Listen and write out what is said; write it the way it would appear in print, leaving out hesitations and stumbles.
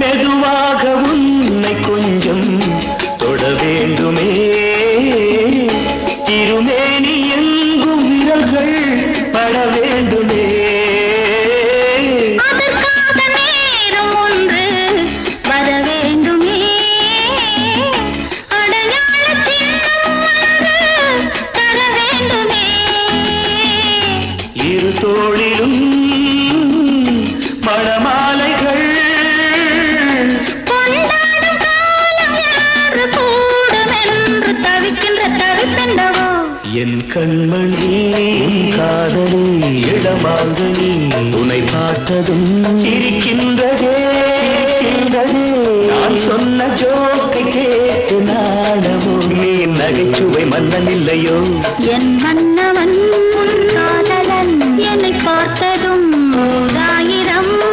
மெதுவாக உன்னை கொஞ்சம் தொட வேண்டுமே திருமேனி எங்கும் விரல்கள் பட வேண்டுமே அதற்காக நேரம் ஒன்று வர வேண்டுமே அடையாள சின்னம் ஒன்று தர வேண்டுமே இரு தோளிலும் மணமாலைகள் கொண்டாடும் காலம் யாரு கூடும் என்று தவிக்கின்ற தவிப்பெண்டவோ என் கண்மணி காதலி இடமாங்கனி உன்னை பார்த்ததும் சிரிக்கின்றதே நான் சொன்ன ஜோக்கை கேட்டு நாடமோ நீ நகைச்சுவை மன்னன் இல்லையோ என் மன்னவன் காதலன் என்னை பார்த்ததும் 1000